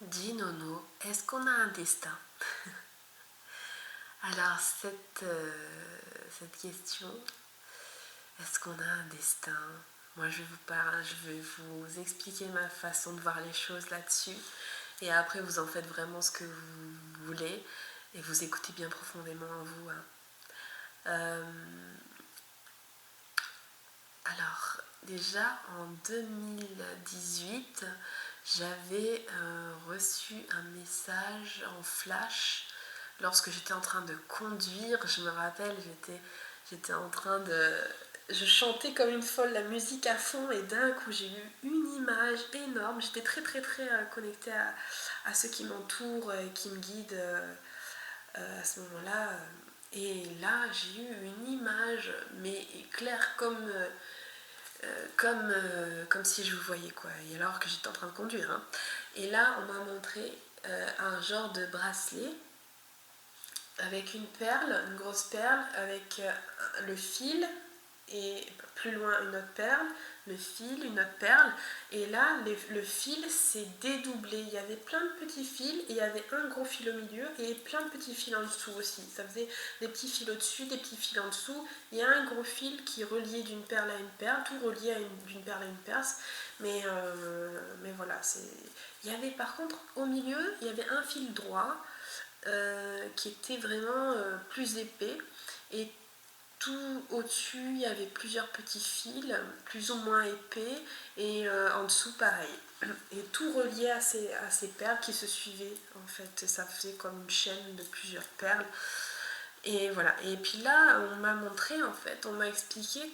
Dis Nono, est-ce qu'on a un destin? Alors cette question, est-ce qu'on a un destin? Moi je vais vous expliquer ma façon de voir les choses là-dessus et après vous en faites vraiment ce que vous voulez et vous écoutez bien profondément en vous. Hein. Euh, alors déjà en 2018, j'avais reçu un message en flash lorsque j'étais en train de conduire. Je me rappelle, j'étais en train de... Je chantais comme une folle la musique à fond et d'un coup j'ai eu une image énorme. J'étais très connectée à ceux qui m'entourent et qui me guident à ce moment-là. Et là j'ai eu une image, mais claire comme si je vous voyais quoi. Et alors que j'étais en train de conduire. Hein. Et là on m'a montré un genre de bracelet avec une perle, une grosse perle, avec le fil et plus loin une autre perle, le fil, une autre perle. Et là, le fil s'est dédoublé. Il y avait plein de petits fils et il y avait un gros fil au milieu et plein de petits fils en dessous aussi. Ça faisait des petits fils au-dessus, des petits fils en dessous. Il y a un gros fil qui reliait d'une perle à une perle, tout relié d'une perle à une perce. Mais voilà, il y avait par contre au milieu, il y avait un fil droit qui était vraiment plus épais et tout au-dessus il y avait plusieurs petits fils plus ou moins épais et en dessous pareil et tout relié à ces perles qui se suivaient en fait, ça faisait comme une chaîne de plusieurs perles et voilà. Et puis là on m'a montré en fait, on m'a expliqué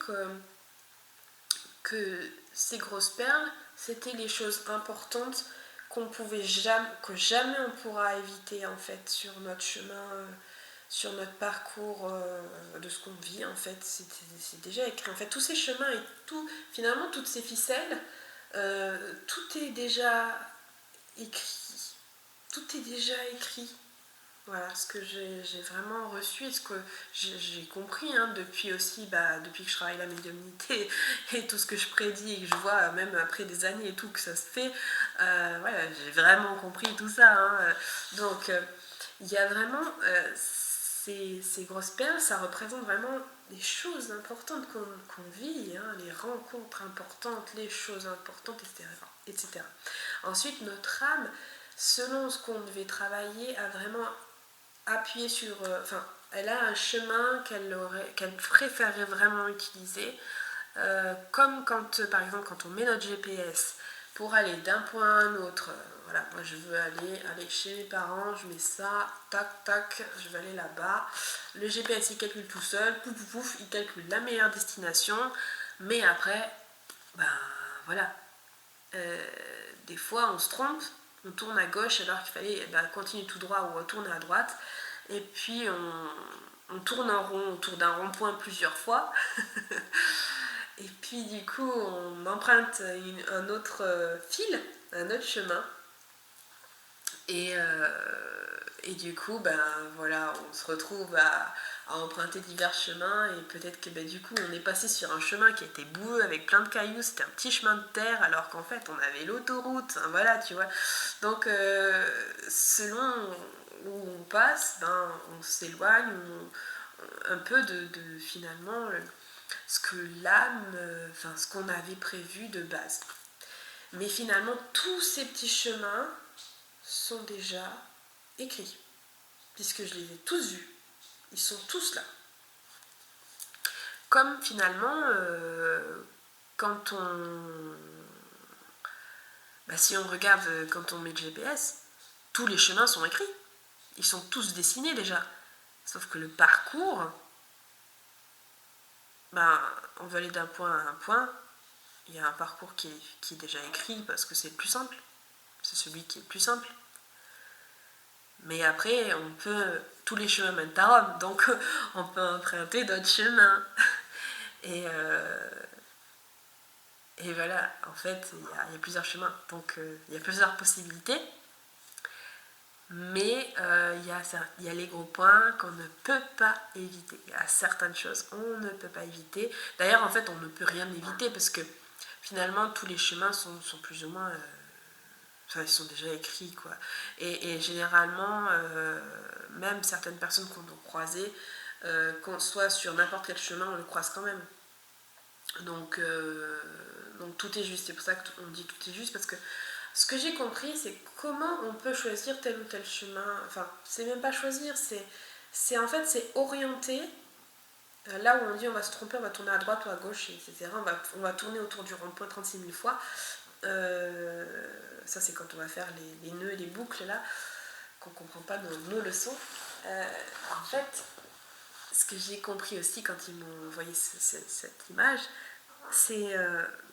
que ces grosses perles c'était les choses importantes que jamais on pourra éviter en fait sur notre chemin, sur notre parcours de ce qu'on vit en fait. C'est déjà écrit. En fait, tous ces chemins et tout, finalement, toutes ces ficelles, tout est déjà écrit. Tout est déjà écrit. Voilà ce que j'ai vraiment reçu et ce que j'ai compris hein, depuis aussi, depuis que je travaille la médiumnité et tout ce que je prédis et que je vois même après des années et tout que ça se fait, voilà, j'ai vraiment compris tout ça. Hein. Donc il y a vraiment ces grosses perles, ça représente vraiment des choses importantes qu'on vit, hein, les rencontres importantes, les choses importantes, etc., etc. Ensuite, notre âme, selon ce qu'on devait travailler, a vraiment appuyé sur... Enfin, elle a un chemin qu'elle préférerait vraiment utiliser. Comme quand, par exemple, quand on met notre GPS pour aller d'un point à un autre. Voilà, moi je veux aller chez mes parents, je mets ça, tac, tac, je vais aller là-bas. Le GPS il calcule tout seul, pouf, pouf, pouf, il calcule la meilleure destination. Mais après, ben voilà, des fois on se trompe, on tourne à gauche alors qu'il fallait continuer tout droit ou retourner à droite. Et puis on tourne en rond autour d'un rond-point plusieurs fois. Et puis du coup on emprunte un autre fil, un autre chemin. Et du coup, ben voilà, on se retrouve à emprunter divers chemins et peut-être que du coup on est passé sur un chemin qui était boueux avec plein de cailloux, c'était un petit chemin de terre alors qu'en fait on avait l'autoroute, hein, voilà tu vois. Donc selon où on passe, ben on s'éloigne un peu de finalement ce que l'âme, enfin ce qu'on avait prévu de base. Mais finalement tous ces petits chemins sont déjà écrits, puisque je les ai tous vus. Ils sont tous là. Comme finalement, quand on... si on regarde quand on met le GPS, tous les chemins sont écrits. Ils sont tous dessinés déjà. Sauf que le parcours, on veut aller d'un point à un point. Il y a un parcours qui est déjà écrit parce que c'est le plus simple. C'est celui qui est le plus simple. Mais après, on peut... Tous les chemins mènent à Rome, donc on peut emprunter d'autres chemins. Et voilà, en fait, il y a plusieurs chemins, donc il y a plusieurs possibilités. Mais il y a les gros points qu'on ne peut pas éviter. Il y a certaines choses qu'on ne peut pas éviter. D'ailleurs, en fait, on ne peut rien éviter parce que finalement, tous les chemins sont plus ou moins Enfin, ils sont déjà écrits, quoi. Et généralement, même certaines personnes qu'on doit croiser, qu'on soit sur n'importe quel chemin, on le croise quand même. Donc tout est juste. C'est pour ça qu'on dit tout est juste, parce que ce que j'ai compris, c'est comment on peut choisir tel ou tel chemin. Enfin, c'est même pas choisir, c'est en fait, c'est orienter. Là où on dit on va se tromper, on va tourner à droite ou à gauche, etc. On va tourner autour du rond-point 36 000 fois. Ça, c'est quand on va faire les nœuds et les boucles, là, qu'on comprend pas dans nos leçons. En fait, ce que j'ai compris aussi quand ils m'ont envoyé cette image, c'est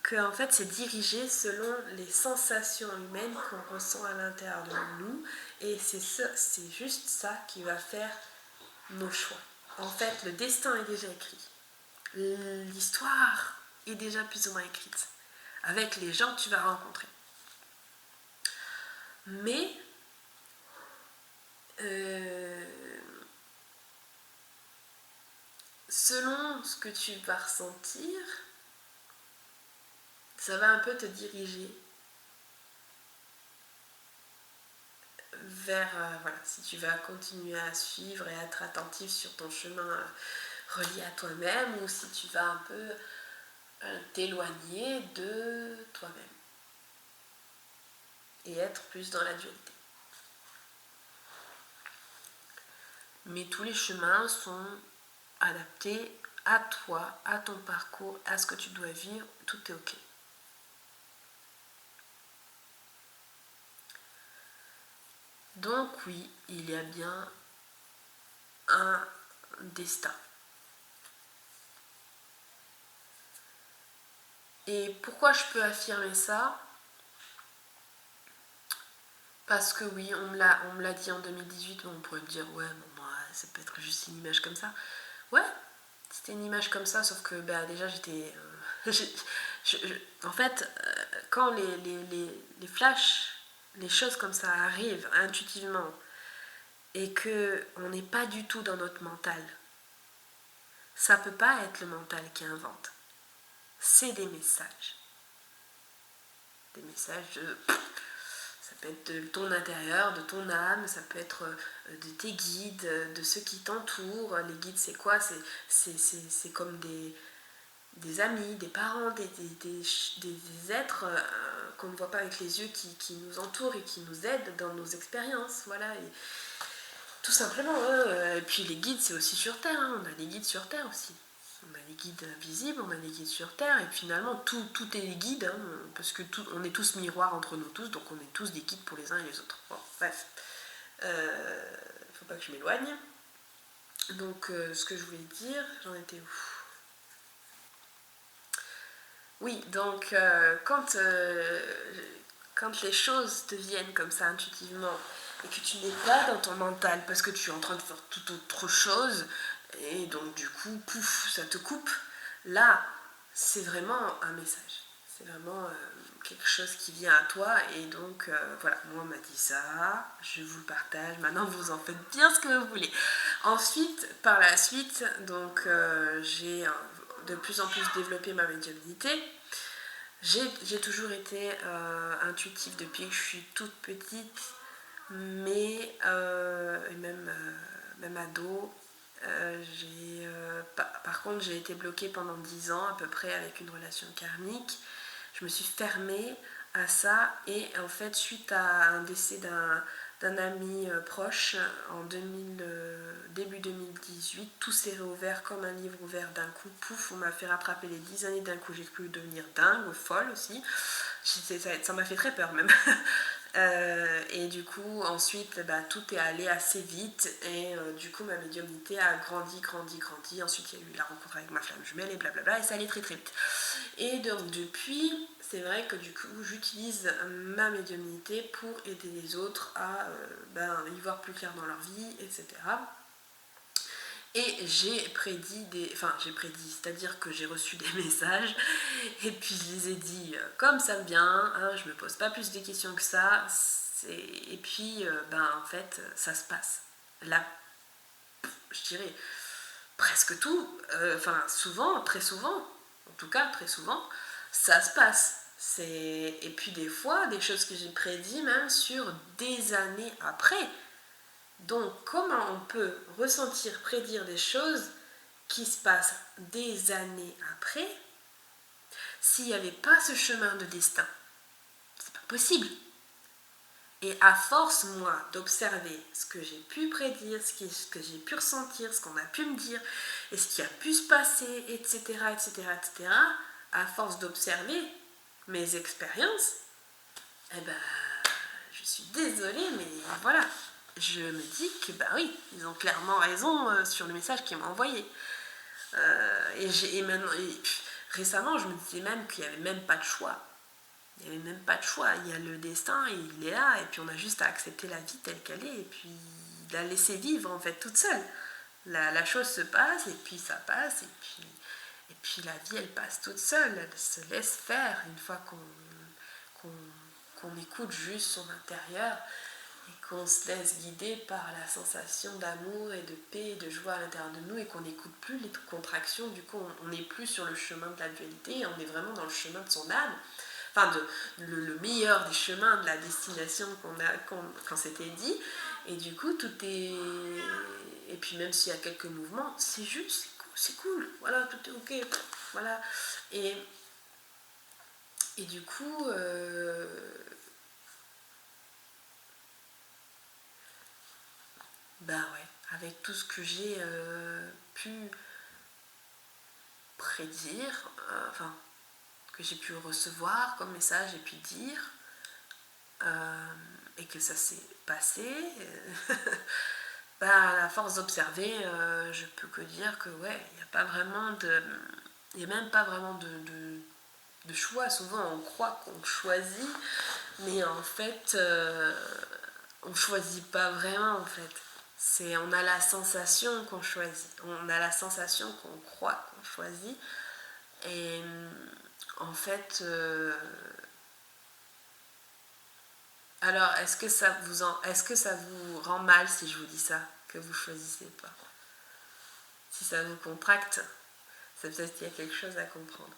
que en fait, c'est dirigé selon les sensations humaines qu'on ressent à l'intérieur de nous. Et c'est juste ça qui va faire nos choix. En fait, le destin est déjà écrit. L'histoire est déjà plus ou moins écrite. Avec les gens que tu vas rencontrer. Mais selon ce que tu vas ressentir, ça va un peu te diriger vers, voilà, si tu vas continuer à suivre et à être attentif sur ton chemin relié à toi-même, ou si tu vas un peu t'éloigner de toi-même et être plus dans la dualité. Mais tous les chemins sont adaptés à toi, à ton parcours, à ce que tu dois vivre, tout est ok. Donc oui, il y a bien un destin. Et pourquoi je peux affirmer ça? Parce que oui, on me l'a dit en 2018, mais on pourrait me dire, ouais, bon, bah, ça peut être juste une image comme ça. Ouais, c'était une image comme ça, sauf que bah, déjà j'étais... en fait, quand les flashs, les choses comme ça arrivent intuitivement, et qu'on n'est pas du tout dans notre mental, ça peut pas être le mental qui invente. C'est des messages. Des messages de... Ça peut être de ton intérieur, de ton âme, ça peut être de tes guides, de ceux qui t'entourent. Les guides, c'est quoi? C'est comme des amis, des parents, des êtres qu'on ne voit pas avec les yeux qui nous entourent et qui nous aident dans nos expériences. Voilà. Et tout simplement. Et puis les guides, c'est aussi sur Terre. Hein. On a des guides sur Terre aussi. On a les guides visibles, on a les guides sur Terre, et finalement tout est guide, hein, parce que on est tous miroirs entre nous tous, donc on est tous des guides pour les uns et les autres. Bon, bref. Faut pas que je m'éloigne. Donc ce que je voulais dire, j'en étais où? Oui, donc quand les choses te viennent comme ça intuitivement, et que tu n'es pas dans ton mental parce que tu es en train de faire toute autre chose, et donc du coup, pouf, ça te coupe. Là, c'est vraiment un message. C'est vraiment quelque chose qui vient à toi. Et donc, voilà, moi, on m'a dit ça, je vous le partage. Maintenant, vous en faites bien ce que vous voulez. Ensuite, par la suite, donc, j'ai de plus en plus développé ma médiumnité. J'ai toujours été intuitive depuis que je suis toute petite, mais même ado. Par contre, j'ai été bloquée pendant 10 ans à peu près avec une relation karmique. Je me suis fermée à ça, et en fait, suite à un décès d'un ami proche en début 2018, tout s'est réouvert comme un livre ouvert d'un coup. Pouf, on m'a fait rattraper les 10 années d'un coup. J'ai cru devenir dingue, folle aussi. Ça m'a fait très peur même. Et du coup, ensuite, tout est allé assez vite, et du coup, ma médiumnité a grandi. Ensuite, il y a eu la rencontre avec ma flamme jumelle et blablabla, et ça allait très très vite. Et donc, depuis, c'est vrai que du coup, j'utilise ma médiumnité pour aider les autres à y voir plus clair dans leur vie, etc. Et j'ai prédit c'est-à-dire que j'ai reçu des messages, et puis je les ai dit comme ça me vient, hein, je me pose pas plus de questions que ça, et puis en fait ça se passe. Là, je dirais presque tout, souvent, très souvent, en tout cas très souvent, ça se passe. Et puis des fois, des choses que j'ai prédit même sur des années après. Donc comment on peut ressentir, prédire des choses qui se passent des années après s'il n'y avait pas ce chemin de destin? C'est pas possible. Et à force, moi, d'observer ce que j'ai pu prédire, ce que j'ai pu ressentir, ce qu'on a pu me dire, et ce qui a pu se passer, etc., etc., etc., à force d'observer mes expériences, eh ben, je suis désolée, mais voilà, je me dis que, bah oui, ils ont clairement raison sur le message qu'ils m'ont envoyé. Récemment, je me disais même qu'il n'y avait même pas de choix. Il n'y avait même pas de choix. Il y a le destin, il est là, et puis on a juste à accepter la vie telle qu'elle est, et puis la laisser vivre en fait toute seule. La chose se passe, et puis ça passe, et puis la vie elle passe toute seule. Elle se laisse faire une fois qu'on écoute juste son intérieur et qu'on se laisse guider par la sensation d'amour et de paix et de joie à l'intérieur de nous et qu'on n'écoute plus les contractions. Du coup, on n'est plus sur le chemin de la dualité, on est vraiment dans le chemin de son âme. Enfin, le meilleur des chemins de la destination qu'on s'était dit. Et du coup, tout est... Et puis même s'il y a quelques mouvements, c'est juste, c'est cool. Voilà, tout est ok. Voilà. Et du coup... Bah ouais, avec tout ce que j'ai pu prédire, enfin, que j'ai pu recevoir comme message et puis dire, et que ça s'est passé, bah, à force d'observer, je peux que dire que ouais, il n'y a pas vraiment de... Il n'y a même pas vraiment de choix. Souvent on croit qu'on choisit, mais en fait, on choisit pas vraiment en fait. On a la sensation qu'on choisit, on a la sensation qu'on croit qu'on choisit, et en fait, alors est-ce que ça vous rend mal si je vous dis ça, que vous choisissez pas? Si ça vous contracte, c'est peut-être qu'il y a quelque chose à comprendre.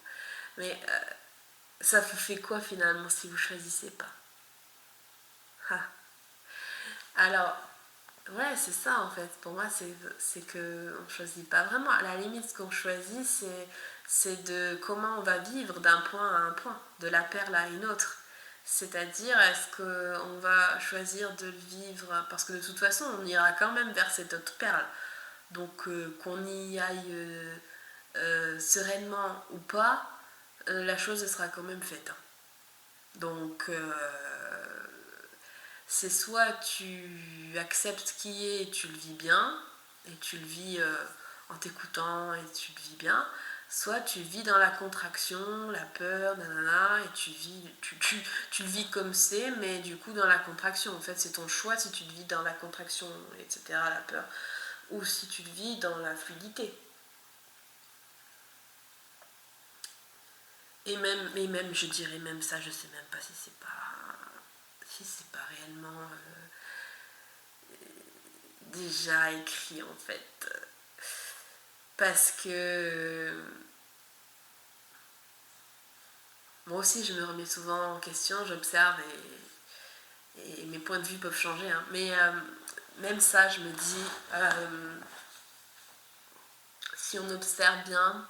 Mais ça vous fait quoi finalement si vous choisissez pas? Ah. Alors, ouais, c'est ça en fait. Pour moi, c'est que on choisit pas vraiment. À la limite, ce qu'on choisit, c'est de comment on va vivre d'un point à un point, de la perle à une autre. C'est-à-dire, est-ce qu'on va choisir de le vivre, parce que de toute façon, on ira quand même vers cette autre perle. Donc, qu'on y aille sereinement ou pas, la chose sera quand même faite. Donc, c'est soit tu acceptes ce qui est et tu le vis bien, et tu le vis en t'écoutant et tu le vis bien, soit tu vis dans la contraction, la peur, nanana, et tu le vis comme c'est, mais du coup dans la contraction. En fait, c'est ton choix si tu le vis dans la contraction, etc., la peur, ou si tu le vis dans la fluidité. Et même, je dirais même ça, je sais même pas si c'est pas réellement déjà écrit en fait. Parce que moi aussi je me remets souvent en question, j'observe et mes points de vue peuvent changer. Hein. Mais même ça, je me dis, si on observe bien,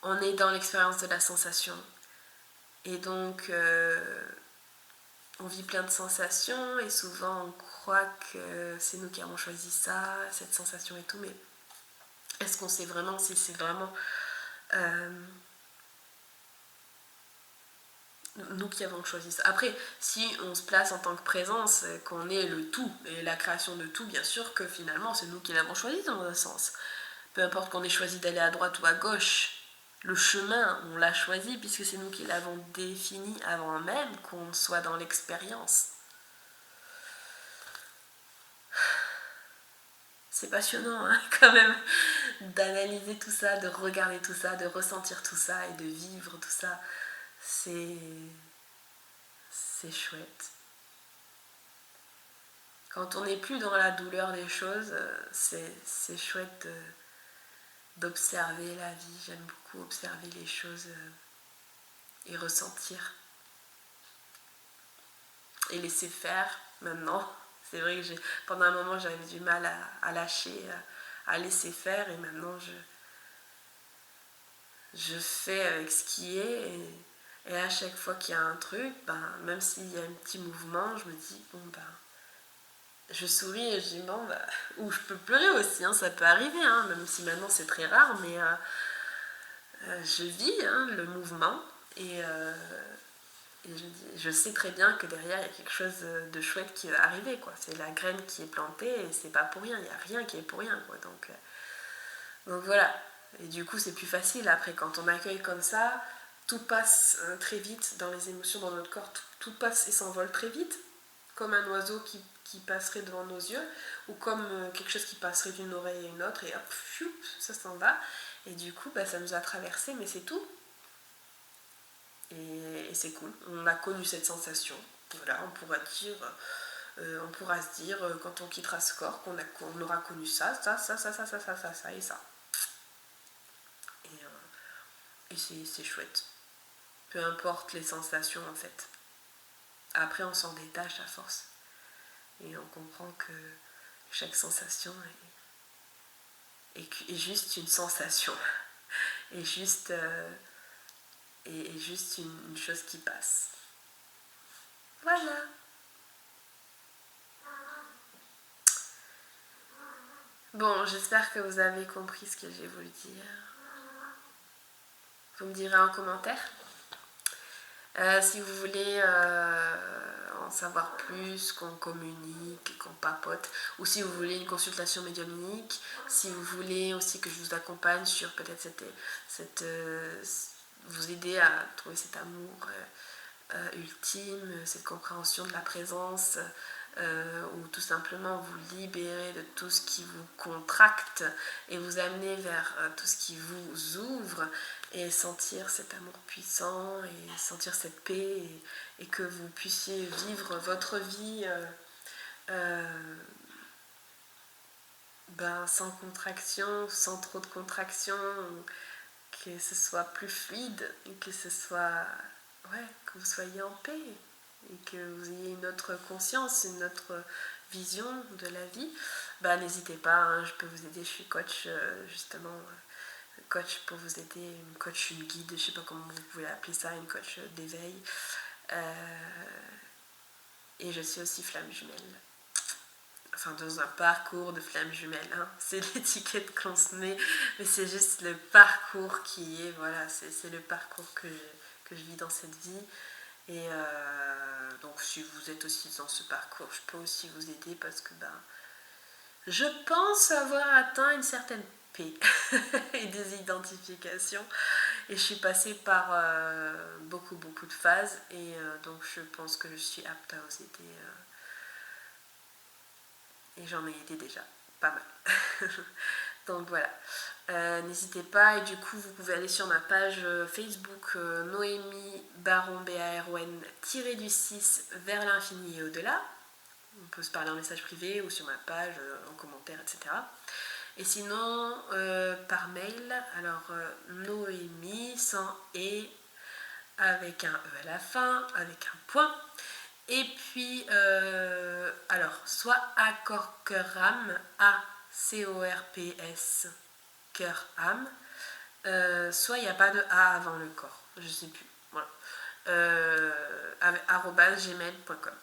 on est dans l'expérience de la sensation. Et donc, on vit plein de sensations et souvent on croit que c'est nous qui avons choisi ça, cette sensation et tout. Mais est-ce qu'on sait vraiment si c'est vraiment nous qui avons choisi ça? Après, si on se place en tant que présence, qu'on est le tout et la création de tout, bien sûr que finalement c'est nous qui l'avons choisi dans un sens. Peu importe qu'on ait choisi d'aller à droite ou à gauche, le chemin, on l'a choisi puisque c'est nous qui l'avons défini avant même qu'on soit dans l'expérience. C'est passionnant hein, quand même d'analyser tout ça, de regarder tout ça, de ressentir tout ça et de vivre tout ça. C'est chouette. Quand on n'est plus dans la douleur des choses, c'est chouette d'observer la vie. J'aime beaucoup observer les choses et ressentir. Et laisser faire maintenant. C'est vrai que pendant un moment j'avais du mal à lâcher, à laisser faire, et maintenant je fais avec ce qui est, et à chaque fois qu'il y a un truc, même s'il y a un petit mouvement, je me dis je souris et je dis ou je peux pleurer aussi, ça peut arriver, même si maintenant c'est très rare, mais je vis le mouvement, et je sais très bien que derrière il y a quelque chose de chouette qui va arriver, quoi. C'est la graine qui est plantée, et c'est pas pour rien, il n'y a rien qui est pour rien, quoi. Donc voilà. Et du coup c'est plus facile après quand on accueille comme ça, tout passe très vite dans les émotions, dans notre corps, tout passe et s'envole très vite, comme un oiseau qui passerait devant nos yeux, ou comme quelque chose qui passerait d'une oreille à une autre, et hop, choup, ça s'en va. Et du coup ça nous a traversé, mais c'est tout. Et c'est cool, on a connu cette sensation. Voilà, on pourra se dire quand on quittera ce corps qu'on aura connu ça et ça. Et c'est chouette. Peu importe les sensations en fait. Après on s'en détache à force. Et on comprend que chaque sensation est juste une sensation. Et juste une chose qui passe. Voilà. Bon, j'espère que vous avez compris ce que j'ai voulu dire. Vous me direz en commentaire. Si vous voulez en savoir plus, qu'on communique, qu'on papote, ou si vous voulez une consultation médiumnique, si vous voulez aussi que je vous accompagne sur peut-être vous aider à trouver cet amour ultime, cette compréhension de la présence, ou tout simplement vous libérer de tout ce qui vous contracte et vous amener vers tout ce qui vous ouvre, et sentir cet amour puissant et sentir cette paix, et que vous puissiez vivre votre vie sans contraction, sans trop de contraction, que ce soit plus fluide, et que que vous soyez en paix, et que vous ayez une autre conscience, une autre vision de la vie. N'hésitez pas, je peux vous aider, je suis coach justement, coach pour vous aider, une coach, une guide, je sais pas comment vous pouvez appeler ça, une coach d'éveil, et je suis aussi flamme jumelle, enfin dans un parcours de flamme jumelle, c'est l'étiquette qu'on se met, mais c'est juste le parcours qui est, voilà, c'est le parcours que je vis dans cette vie. Et donc si vous êtes aussi dans ce parcours, je peux aussi vous aider, parce que je pense avoir atteint une certaine paix et des identifications, et je suis passée par beaucoup de phases, et donc je pense que je suis apte à vous aider, et j'en ai aidé déjà pas mal. Donc voilà, n'hésitez pas, et du coup vous pouvez aller sur ma page Facebook Noémie Baron Baron-du-6 vers l'infini et au-delà. On peut se parler en message privé ou sur ma page, en commentaire, etc. Et sinon par mail, alors Noémie sans et, avec un e à la fin, avec un point. Et puis alors soit accorcœuram, A-C-O-R-P-S, cœur âme, soit il n'y a pas de A avant le corps, je sais plus, voilà, @gmail.com.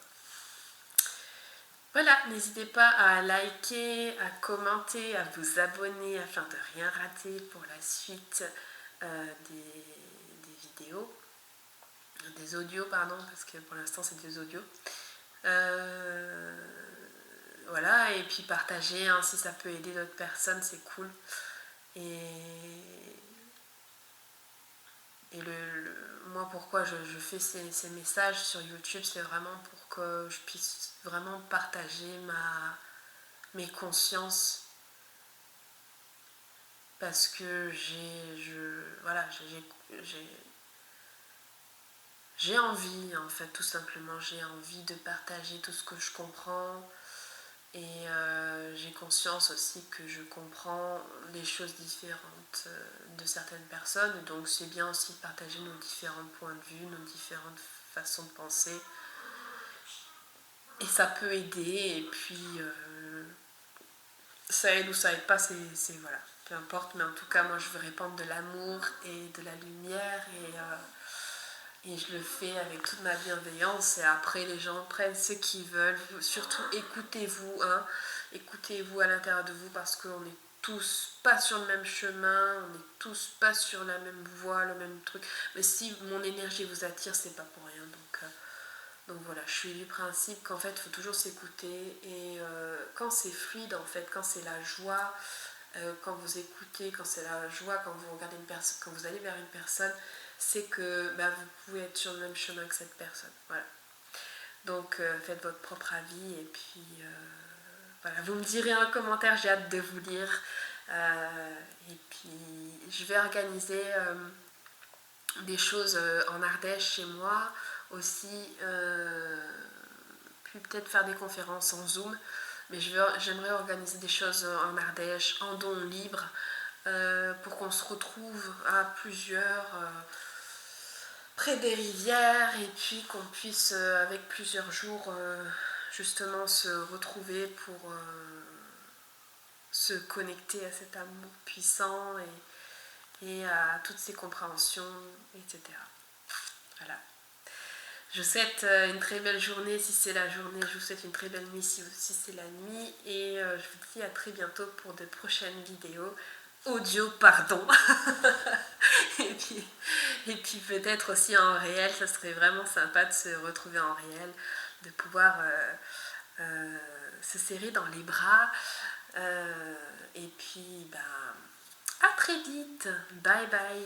Voilà, n'hésitez pas à liker, à commenter, à vous abonner afin de rien rater pour la suite des vidéos, des audios, pardon, parce que pour l'instant c'est des audios. Voilà, et puis partager, si ça peut aider d'autres personnes, c'est cool. Et moi, pourquoi je fais ces messages sur YouTube, c'est vraiment pour que je puisse vraiment partager mes consciences, parce que j'ai envie, en fait, tout simplement, j'ai envie de partager tout ce que je comprends, et j'ai conscience aussi que je comprends les choses différentes de certaines personnes. Donc c'est bien aussi de partager nos différents points de vue, nos différentes façons de penser. Et ça peut aider, et puis ça aide ou ça aide pas, c'est voilà, peu importe. Mais en tout cas, moi je veux répandre de l'amour et de la lumière, et je le fais avec toute ma bienveillance. Et après, les gens prennent ce qu'ils veulent. Surtout, écoutez-vous, hein. Écoutez-vous à l'intérieur de vous, parce qu'on est tous pas sur le même chemin, on est tous pas sur la même voie, le même truc. Mais si mon énergie vous attire, c'est pas pour rien. Donc voilà, je suis du principe qu'en fait, il faut toujours s'écouter. Et quand c'est fluide, en fait, quand c'est la joie, quand vous écoutez, quand c'est la joie, quand vous regardez une personne, quand vous allez vers une personne, c'est que vous pouvez être sur le même chemin que cette personne. Voilà. Donc faites votre propre avis, et puis voilà, vous me direz en commentaire, j'ai hâte de vous lire. Et puis je vais organiser des choses en Ardèche chez moi aussi, puis peut-être faire des conférences en Zoom. Mais j'aimerais organiser des choses en Ardèche, en don libre, pour qu'on se retrouve à plusieurs près des rivières, et puis qu'on puisse avec plusieurs jours justement se retrouver pour se connecter à cet amour puissant, et à toutes ces compréhensions, etc. Voilà. Je vous souhaite une très belle journée si c'est la journée, je vous souhaite une très belle nuit si c'est la nuit, et je vous dis à très bientôt pour de prochaines vidéos, audio pardon. et puis peut-être aussi en réel, ça serait vraiment sympa de se retrouver en réel, de pouvoir se serrer dans les bras, et puis à très vite, bye bye.